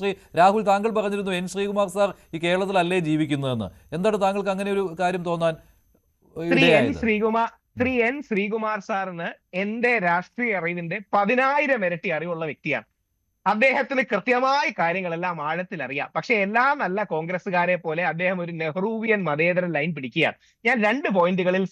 ശ്രീ രാഹുൽ, താങ്കൾ പറഞ്ഞിരുന്നു N Sreekumar sir ഈ കേരളത്തിലല്ലേ ജീവിക്കുന്നതെന്ന്. എന്താണ് താങ്കൾക്ക് അങ്ങനെ ഒരു കാര്യം തോന്നാൻ ഇടയായത്? ശ്രീ എൻ ശ്രീകുമാർ സാറിന് എന്റെ രാഷ്ട്രീയ അറിവിന്റെ 10,000 ഇരട്ടി അറിവുള്ള വ്യക്തിയാണ്. അദ്ദേഹത്തിന് കൃത്യമായി കാര്യങ്ങളെല്ലാം ആഴത്തിൽ അറിയാം. പക്ഷെ എല്ലാ നല്ല കോൺഗ്രസ്സുകാരെ പോലെ അദ്ദേഹം ഒരു നെഹ്റൂവിയൻ മതേതര ലൈൻ പിടിക്കുകയാണ്. ഞാൻ 2 പോയിന്റുകളിൽ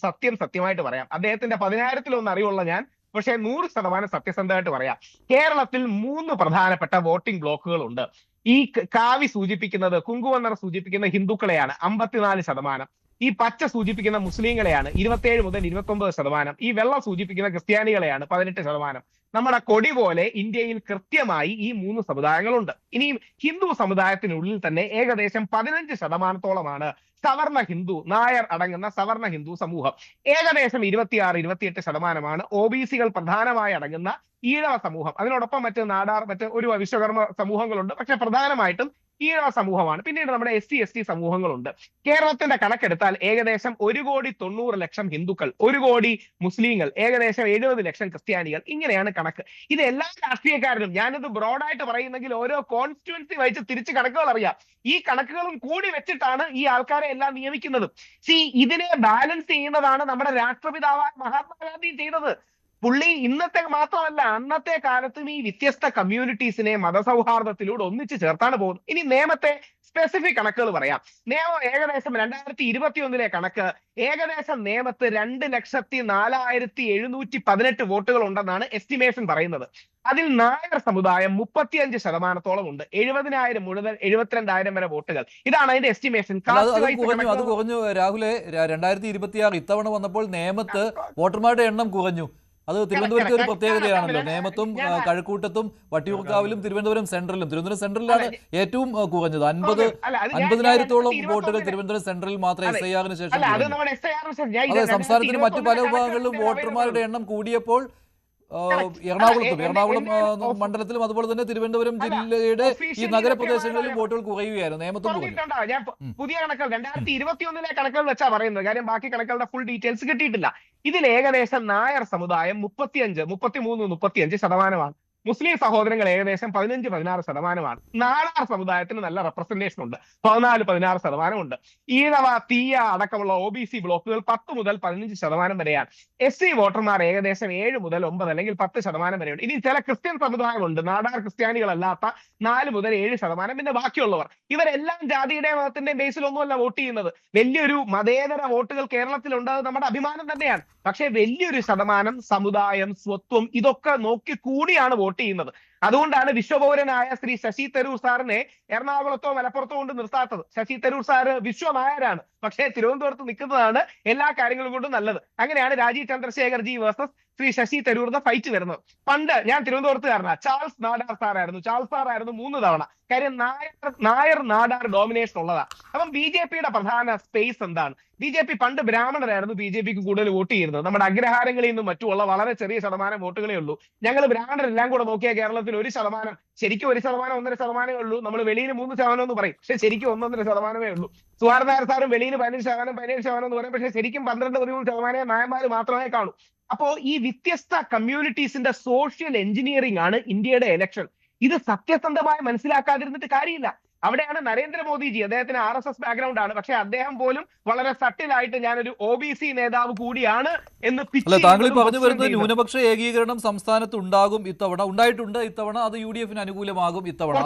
സത്യമായിട്ട് പറയാം. അദ്ദേഹത്തിന്റെ 10,000-ലൊന്ന് അറിവുള്ള ഞാൻ പക്ഷേ 100% സത്യസന്ധമായിട്ട് പറയാം. കേരളത്തിൽ 3 പ്രധാനപ്പെട്ട വോട്ടിംഗ് ബ്ലോക്കുകളുണ്ട്. ഈ കാവി സൂചിപ്പിക്കുന്നത്, കുങ്കുമനിറം സൂചിപ്പിക്കുന്ന ഹിന്ദുക്കളെയാണ്, 54%. ഈ പച്ച സൂചിപ്പിക്കുന്ന മുസ്ലിങ്ങളെയാണ്, 27 മുതൽ 29%. ഈ വെള്ള സൂചിപ്പിക്കുന്ന ക്രിസ്ത്യാനികളെയാണ്, 18%. നമ്മുടെ കൊടി പോലെ ഇന്ത്യയിൽ കൃത്യമായി ഈ 3 സമുദായങ്ങളുണ്ട്. ഇനിയും ഹിന്ദു സമുദായത്തിനുള്ളിൽ തന്നെ ഏകദേശം 15%-ഓളമാണ് സവർണ ഹിന്ദു, നായർ അടങ്ങുന്ന സവർണ ഹിന്ദു സമൂഹം. ഏകദേശം 26-28%-ആണ് OBC-കൾ പ്രധാനമായി അടങ്ങുന്ന ഈഴവ സമൂഹം. അതിനോടൊപ്പം മറ്റ് ഒരു വിശ്വകർമ്മ സമൂഹങ്ങളുണ്ട്. പക്ഷെ പ്രധാനമായിട്ടും ഈഴവ സമൂഹമാണ്. പിന്നീട് നമ്മുടെ SC/ST സമൂഹങ്ങളുണ്ട്. കേരളത്തിന്റെ കണക്കെടുത്താൽ ഏകദേശം 1,90,00,000 ഹിന്ദുക്കൾ, 1 കോടി മുസ്ലിങ്ങൾ, ഏകദേശം 70 ലക്ഷം ക്രിസ്ത്യാനികൾ. ഇങ്ങനെയാണ് കണക്ക്. ഇത് എല്ലാ രാഷ്ട്രീയക്കാരനും, ഞാനിത് ബ്രോഡായിട്ട് പറയുന്നെങ്കിൽ ഓരോ കോൺസ്റ്റിറ്റ്യുവൻസി വഹിച്ച് തിരിച്ച് കണക്കുകൾ അറിയാം. ഈ കണക്കുകളും കൂടി വെച്ചിട്ടാണ് ഈ ആൾക്കാരെ എല്ലാം നിയമിക്കുന്നത്. ഇതിനെ ബാലൻസ് ചെയ്യുന്നതാണ് നമ്മുടെ രാഷ്ട്രപിതാവായ മഹാത്മാഗാന്ധി ചെയ്തത്. പുള്ളി ഇന്നത്തെ മാത്രമല്ല, അന്നത്തെ കാലത്തും ഈ വ്യത്യസ്ത കമ്മ്യൂണിറ്റീസിനെ മതസൗഹാർദ്ദത്തിലൂടെ ഒന്നിച്ചു ചേർത്താണ് പോകുന്നത്. ഇനി നിയമത്തെ സ്പെസിഫിക് കണക്കുകൾ പറയാം. നിയമം ഏകദേശം 2021-ലെ കണക്ക്, ഏകദേശം നിയമത്ത് 2,04,718 വോട്ടുകൾ ഉണ്ടെന്നാണ് എസ്റ്റിമേഷൻ പറയുന്നത്. അതിൽ നായർ സമുദായം 35%-ഓളം ഉണ്ട്. 70,000 മുതൽ 72,000 വരെ വോട്ടുകൾ. ഇതാണ് അതിന്റെ എസ്റ്റിമേഷൻ. അത് കുറഞ്ഞു രാഹുലെ. 2026 ഇത്തവണ വന്നപ്പോൾ നേമത്ത് വോട്ടർമാരുടെ എണ്ണം കുറഞ്ഞു. അത് തിരുവനന്തപുരത്തെ ഒരു പ്രത്യേകതയാണല്ലോ. നേമത്തും കഴക്കൂട്ടത്തും വട്ടിയൂർക്കാവിലും തിരുവനന്തപുരം സെൻട്രലിലാണ് ഏറ്റവും കുറഞ്ഞത്. 50,000-ഓളം വോട്ടുകൾ തിരുവനന്തപുരം സെൻട്രലിൽ മാത്രമേ SIR-ന് ശേഷം. അതെ, സംസ്ഥാനത്തിന് മറ്റു പല വിഭാഗങ്ങളിലും വോട്ടർമാരുടെ എണ്ണം കൂടിയപ്പോൾ എറണാകുളം മണ്ഡലത്തിലും അതുപോലെ തന്നെ തിരുവനന്തപുരം ജില്ലയുടെ ഈ നഗരപ്രദേശങ്ങളിലും വോട്ടുകൾ കുറയുകയായിരുന്നു. നേമത്തും കുറഞ്ഞു. ഞാൻ പുതിയ കണക്കുകൾ 2021-ലെ കണക്കുകൾ വെച്ചാ പറയുന്നത്. കാര്യം ബാക്കി കണക്കുകളുടെ ഫുൾ ഡീറ്റെയിൽസ് കിട്ടിയിട്ടില്ല. ഇതിൽ ഏകദേശം നായർ സമുദായം 33-35%-ആണ്. മുസ്ലിം സഹോദരങ്ങൾ ഏകദേശം 15-16%-ആണ്. നാടാർ സമുദായത്തിന് നല്ല റെപ്രസെന്റേഷൻ ഉണ്ട്, 14-16%. ഈഴവ, തീയ അടക്കമുള്ള OBC ബ്ലോക്കുകൾ 10 മുതൽ 15% വരെയാണ്. SC വോട്ടർമാർ ഏകദേശം 7 മുതൽ 9 അല്ലെങ്കിൽ 10% വരെയുണ്ട്. ഇനി ചില ക്രിസ്ത്യൻ സമുദായങ്ങളുണ്ട്, നാടാർ ക്രിസ്ത്യാനികളല്ലാത്ത, 4 മുതൽ 7%. പിന്നെ ബാക്കിയുള്ളവർ ഇവരെല്ലാം ജാതിയുടെയും മതത്തിന്റെയും ബേസിലൊന്നുമല്ല വോട്ട് ചെയ്യുന്നത്. വലിയൊരു മതേതര വോട്ടുകൾ കേരളത്തിലുണ്ട്, അത് നമ്മുടെ അഭിമാനം തന്നെയാണ്. പക്ഷേ വലിയൊരു ശതമാനം സമുദായം, സ്വത്വം, ഇതൊക്കെ നോക്കി കൂടിയാണ് വോട്ട് ചെയ്യുന്നത്. അതുകൊണ്ടാണ് വിശ്വപൗരനായ ശ്രീ ശശി തരൂർ സാറിനെ എറണാകുളത്തോ മലപ്പുറത്തോ കൊണ്ട് നിർത്താത്തത്. ശശി തരൂർ സാറ് വിശ്വനായരാണ്, പക്ഷേ തിരുവനന്തപുരത്ത് നിൽക്കുന്നതാണ് എല്ലാ കാര്യങ്ങളും കൊണ്ടും നല്ലത്. അങ്ങനെയാണ് രാജീവ് ചന്ദ്രശേഖർജി വേഴ്സസ് ശ്രീ ശശി തരൂറിന്റെ ഫൈറ്റ് വരുന്നത്. പണ്ട് ഞാൻ തിരുവനന്തപുരത്തുകാരനാണ്. ചാൾസ് നാടാർ സാറായിരുന്നു 3 തവണ. കാര്യം നായർ നാടാർ ഡോമിനേഷൻ ഉള്ളതാണ്. അപ്പം BJP-യുടെ പ്രധാന സ്പേസ് എന്താണ്? BJP പണ്ട് ബ്രാഹ്മണരായിരുന്നു BJP-ക്ക് കൂടുതൽ വോട്ട് ചെയ്യുന്നത്. നമ്മുടെ അഗ്രഹാരങ്ങളിൽ നിന്നും മറ്റുമുള്ള വളരെ ചെറിയ ശതമാനം വോട്ടുകളേ ഉള്ളൂ. ഞങ്ങൾ ബ്രാഹ്മണരെല്ലാം കൂടെ നോക്കിയാൽ കേരളത്തിൽ 1%, ശരിക്കും 1%, 1.5% ഉള്ളൂ. നമ്മൾ വെളിയിൽ 3% എന്ന് പറയും, പക്ഷെ ശരിക്കും 1.5%-മേ ഉള്ളൂ. സുഹാർ നായർ സാറും വെളിയിൽ 15% എന്ന് പറയും, പക്ഷെ ശരിക്കും 12-13% നായന്മാർ മാത്രമേ കാണൂ. അപ്പോ ഈ വ്യത്യസ്ത കമ്മ്യൂണിറ്റീസിന്റെ സോഷ്യൽ എഞ്ചിനീയറിംഗ് ആണ് ഇന്ത്യയുടെ ഇലക്ഷൻ. ഇത് സത്യസന്ധമായി മനസ്സിലാക്കാതിരുന്നിട്ട് കാര്യമില്ല. അവിടെയാണ് നരേന്ദ്രമോദിജി, അദ്ദേഹത്തിന് RSS ബാക്ക്ഗ്രൗണ്ട് ആണ്, പക്ഷെ അദ്ദേഹം പോലും വളരെ സട്ടിലായിട്ട് ഞാനൊരു OBC നേതാവ് കൂടിയാണ് എന്ന് താങ്കൾ പറഞ്ഞു വരുന്നത് ന്യൂനപക്ഷ ഏകീകരണം സംസ്ഥാനത്ത് ഉണ്ടാകും ഇത്തവണ, ഉണ്ടായിട്ടുണ്ട് ഇത്തവണ, അത് UDF-ന് അനുകൂലമാകും ഇത്തവണ.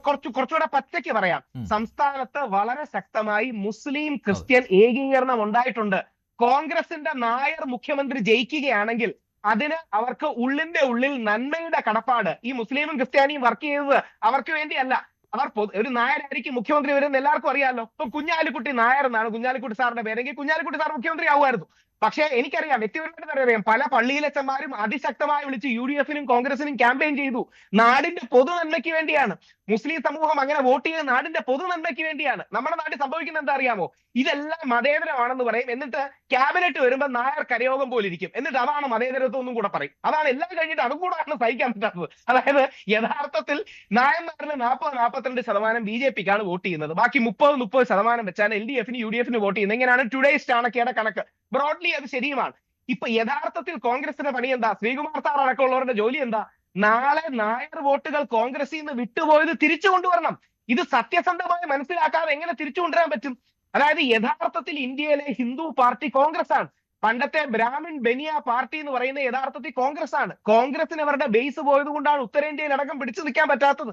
കുറച്ചുകൂടെ പച്ചയ്ക്ക് പറയാം, സംസ്ഥാനത്ത് വളരെ ശക്തമായി മുസ്ലിം ക്രിസ്ത്യൻ ഏകീകരണം ഉണ്ടായിട്ടുണ്ട്. കോൺഗ്രസിന്റെ നായർ മുഖ്യമന്ത്രി ജയിക്കുകയാണെങ്കിൽ അതിന് അവർക്ക് ഉള്ളിന്റെ ഉള്ളിൽ നന്മയുടെ കടപ്പാട്. ഈ മുസ്ലിമും ക്രിസ്ത്യാനിയും വർക്ക് ചെയ്തത് അവർക്ക് വേണ്ടിയല്ല. അവർ ഒരു നായരായിരിക്കും മുഖ്യമന്ത്രി വരുന്ന എല്ലാവർക്കും അറിയാമല്ലോ. ഇപ്പൊ കുഞ്ഞാലിക്കുട്ടി നായർ എന്നാണ് കുഞ്ഞാലിക്കുട്ടി സാറിന്റെ പേരെങ്കിൽ കുഞ്ഞാലിക്കുട്ടി സാർ മുഖ്യമന്ത്രി ആവുമായിരുന്നു. പക്ഷേ എനിക്കറിയാം, വ്യക്തിപരമായിട്ട് അറിയാം, പല പള്ളിയിലച്ചന്മാരും അതിശക്തമായി വിളിച്ച് UDF-നും കോൺഗ്രസിനും ക്യാമ്പയിൻ ചെയ്തു. നാടിന്റെ പൊതു നന്മയ്ക്ക് വേണ്ടിയാണ്. മുസ്ലിം സമൂഹം അങ്ങനെ വോട്ട് ചെയ്യുന്ന നാടിന്റെ പൊതു നന്മയ്ക്ക് വേണ്ടിയാണ്. നമ്മുടെ നാട്ടിൽ സംഭവിക്കുന്നത് എന്താ അറിയാമോ? ഇതെല്ലാം മതേതരമാണെന്ന് പറയും, എന്നിട്ട് ക്യാബിനറ്റ് വരുമ്പോൾ നായർ കരയോഗം പോലെ ഇരിക്കും, എന്നിട്ട് അതാണ് മതേതരത്വം എന്നും കൂടെ പറയും. അതാണ് എല്ലാം കഴിഞ്ഞിട്ട് അതും കൂടാണ് സഹിക്കാൻ പറ്റാത്തത്. അതായത് യഥാർത്ഥത്തിൽ നായന്മാരിൽ 40-42% BJP-ക്കാണ് വോട്ട് ചെയ്യുന്നത്. ബാക്കി 30% വെച്ചാണ് LDF-ന് UDF-ന് വോട്ട് ചെയ്യുന്നത്. ഇങ്ങനെയാണ് ടുഡേയ്സ് ചാണക്യയുടെ കണക്ക്. ബ്രോഡ്ലി അത് ശരിയുമാണ്. ഇപ്പൊ യഥാർത്ഥത്തിൽ കോൺഗ്രസിന്റെ പണി എന്താ? ശ്രീകുമാർ സാർ അടക്കമുള്ളവരുടെ ജോലി എന്താ? നാളെ നായർ വോട്ടുകൾ കോൺഗ്രസിൽ നിന്ന് വിട്ടുപോയത് തിരിച്ചു കൊണ്ടുവരണം. ഇത് സത്യസന്ധമായി മനസ്സിലാക്കാതെ എങ്ങനെ തിരിച്ചു കൊണ്ടുവരാൻ പറ്റും? അതായത് യഥാർത്ഥത്തിൽ ഇന്ത്യയിലെ ഹിന്ദു പാർട്ടി കോൺഗ്രസ് ആണ്. പണ്ടത്തെ ബ്രാഹ്മിൺ ബനിയ പാർട്ടി എന്ന് പറയുന്നത് യഥാർത്ഥത്തിൽ കോൺഗ്രസ് ആണ്. കോൺഗ്രസിന് അവരുടെ ബേസ് പോയത് കൊണ്ടാണ് ഉത്തരേന്ത്യയിൽ അടക്കം പിടിച്ചു നിൽക്കാൻ പറ്റാത്തത്.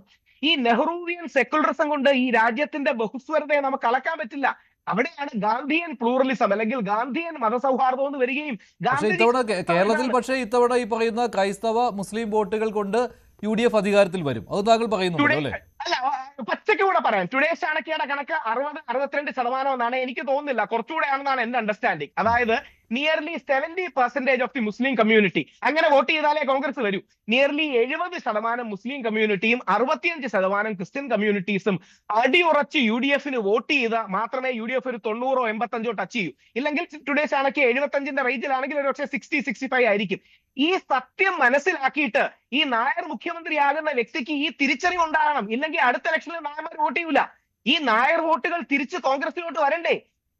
ഈ നെഹ്റുവിയൻ സെക്കുലറിസം കൊണ്ട് ഈ രാജ്യത്തിന്റെ ബഹുസ്വരതയെ നമുക്ക് അളക്കാൻ പറ്റില്ല. അവിടെയാണ് ഗാന്ധിയൻ പ്ലൂറലിസം അല്ലെങ്കിൽ ഗാന്ധിയൻ മതസൗഹാർദ്ദം എന്ന് വരികയും കേരളത്തിൽ പക്ഷേ ഇത്തവണ ഈ പറയുന്ന ക്രൈസ്തവ മുസ്ലിം വോട്ടുകൾ കൊണ്ട് UDF അധികാരത്തിൽ വരും, അത് താങ്കൾ പറയുന്നുണ്ടോ അല്ലേ? അല്ല, പച്ചയ്ക്ക് കൂടെ പറയാം. ടുഡേ ചാണക്യയുടെ കണക്ക് 60-62% എന്നാണ്. എനിക്ക് തോന്നുന്നില്ല, കുറച്ചുകൂടെ ആണെന്നാണ് എന്റെ അണ്ടർസ്റ്റാൻഡിങ്. അതായത് nearly 70% of the Muslim community അങ്ങനെ വോട്ട് ചെയ്താലേ കോൺഗ്രസ് വരൂ. നിയർലി 70% മുസ്ലിം കമ്മ്യൂണിറ്റിയും 65% ക്രിസ്ത്യൻ കമ്മ്യൂണിറ്റീസും അടിയുറച്ച് UDFന് വോട്ട് ചെയ്ത് മാത്രമേ UDF ഒരു 90-85 ടച്ച് ചെയ്യൂ. ഇല്ലെങ്കിൽ ടുഡേ ചാണക്യ 75-ന്റെ റേഞ്ചിലാണെങ്കിൽ ഒരു പക്ഷേ 60-65 ആയിരിക്കും. ഈ സത്യം മനസ്സിലാക്കിയിട്ട് ഈ നായർ മുഖ്യമന്ത്രിയാകുന്ന വ്യക്തിക്ക് ഈ തിരിച്ചറിവ് ഉണ്ടാകണം. ഇല്ലെങ്കിൽ അടുത്ത ഇലക്ഷനിൽ നായന്മാർ വോട്ട് ചെയ്യൂല. ഈ നായർ വോട്ടുകൾ തിരിച്ച് കോൺഗ്രസിലോട്ട് വരണ്ടേ?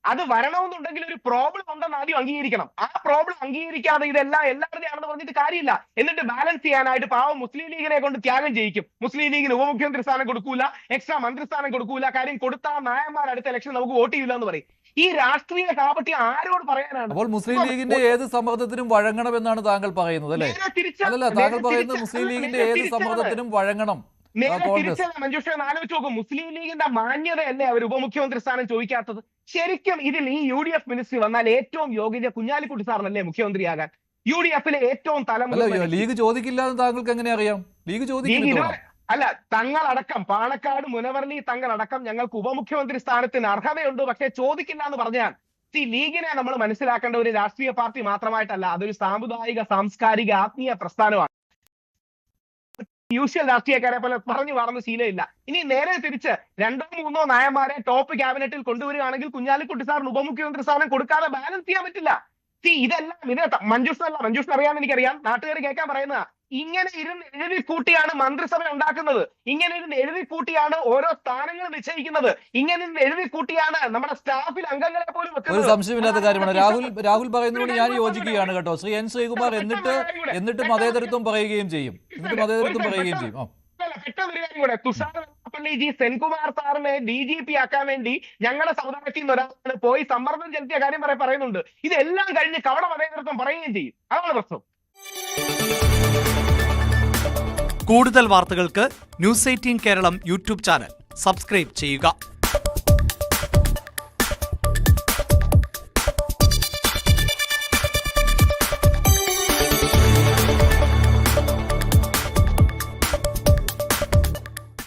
അത് വരണമെന്നുണ്ടെങ്കിൽ ഒരു പ്രോബ്ലം ഉണ്ടെന്ന് ആദ്യം അംഗീകരിക്കണം. ആ പ്രോബ്ലം അംഗീകരിക്കാതെ ഇതെല്ലാം എല്ലാവരുടെയും ആണെന്ന് പറഞ്ഞിട്ട് കാര്യമില്ല. എന്നിട്ട് ബാലൻസ് ചെയ്യാനായിട്ട് പാവം മുസ്ലിം ലീഗിനെ കൊണ്ട് ത്യാഗം ചെയ്യിക്കും. മുസ്ലിം ലീഗിന് ഉപമുഖ്യമന്ത്രി സ്ഥാനം കൊടുക്കൂല, എക്സ്ട്രാ മന്ത്രിസ്ഥാനം കൊടുക്കൂല. കാര്യം കൊടുത്താൽ നായന്മാർ അടുത്ത ഇലക്ഷൻ നമുക്ക് വോട്ട് ചെയ്യില്ല എന്ന് പറയും. ഈ രാഷ്ട്രീയ കാപട്യം ആരോട് പറയാനാണ്? അപ്പോൾ മുസ്ലിം ലീഗിന്റെ ഏത് സമ്മർദ്ദത്തിനും വഴങ്ങണമെന്നാണ് താങ്കൾ പറയുന്നത് അല്ലേ? അല്ലല്ല, താങ്കൾ പറയുന്നത് മുസ്ലിം ലീഗിന്റെ ഏത് സമ്മർദ്ദത്തിനും വഴങ്ങണം. തിരിച്ചല്ല മഞ്ജുഷ, ആലോചിച്ച് നോക്കും. മുസ്ലിം ലീഗിന്റെ മാന്യതയല്ലേ അവർ ഉപമുഖ്യമന്ത്രി സ്ഥാനം ചോദിക്കാത്തത്? ശരിക്കും ഇതിൽ ഈ UDF മിനിസ്ട്രി വന്നാൽ ഏറ്റവും യോഗ്യത കുഞ്ഞാലിക്കുട്ടി സാറിനല്ലേ മുഖ്യമന്ത്രിയാകാൻ? UDFിലെ ഏറ്റവും തലമുറ ലീഗ് ചോദിക്കില്ല എന്ന് താങ്കൾക്ക് എങ്ങനെ അറിയാം? ലീഗ് ചോദിക്കില്ല. അല്ല, തങ്ങളടക്കം പാണക്കാട് മുനവർലി തങ്ങളടക്കം ഞങ്ങൾക്ക് ഉപമുഖ്യമന്ത്രി സ്ഥാനത്തിന് അർഹതയുണ്ട്, പക്ഷേ ചോദിക്കില്ല എന്ന് പറഞ്ഞാൽ ലീഗിനെ നമ്മൾ മനസ്സിലാക്കേണ്ട ഒരു രാഷ്ട്രീയ പാർട്ടി മാത്രമായിട്ടല്ല, അതൊരു സാമുദായിക സാംസ്കാരിക ആത്മീയ പ്രസ്ഥാനമാണ്. യൂഷ്വൽ രാഷ്ട്രീയക്കാരെ പോലെ പറഞ്ഞു വളർന്ന ശീലമില്ല. ഇനി നേരെ തിരിച്ച് 2-3 നായന്മാരെ ടോപ്പ് ക്യാബിനറ്റിൽ കൊണ്ടുവരികയാണെങ്കിൽ കുഞ്ഞാലിക്കുട്ടി സാറിന് ഉപമുഖ്യമന്ത്രി സ്ഥാനം കൊടുക്കാതെ ബാലൻസ് ചെയ്യാൻ പറ്റില്ല. ഇതെല്ലാം മഞ്ജുഷിന് അറിയാമെന്ന് എനിക്കറിയാം, നാട്ടുകാർ കേൾക്കാൻ പറയുന്നത്. ഇങ്ങനെ ഇരുന്ന് എഴുതി കൂട്ടിയാണ് മന്ത്രിസഭ ഉണ്ടാക്കുന്നത്. ഇങ്ങനെ ഇരുന്ന് എഴുതി കൂട്ടിയാണ് ഓരോ സ്ഥാനങ്ങൾ നിശ്ചയിക്കുന്നത്. ഇങ്ങനെ ഇരുന്ന് എഴുതി കൂട്ടിയാണ് നമ്മുടെ സ്റ്റാഫിൽ അംഗങ്ങളെ പോലും വെക്കുന്നത്. ഒരു സംശയമില്ലാത്ത കാര്യമാണ്. രാഹുൽ പറയുന്നതിനോട് ഞാൻ യോജിക്കുകയാണ് കേട്ടോ. N. ശ്രീകുമാർ എന്നിട്ട് മതേതരത്വം പറയുകയും ചെയ്യും. പെട്ടെന്നൊരു കാര്യം കൂടെ, തുഷാർ വെള്ളാപ്പള്ളി സെൻകുമാർ സാറിനെ DGP ആക്കാൻ വേണ്ടി ഞങ്ങളുടെ സമുദായത്തിൽ നിന്ന് ഒരാൾ പോയി സമ്മർദ്ദം ചെലുത്തിയ കാര്യം പറയുന്നുണ്ട്. ഇതെല്ലാം കഴിഞ്ഞ് കവട മതേതരത്വം പറയുകയും ചെയ്യും. അതാണ് പ്രശ്നം. കൂടുതൽ വാർത്തകൾക്ക് News 18 Keralam YouTube channel subscribe ചെയ്യുക.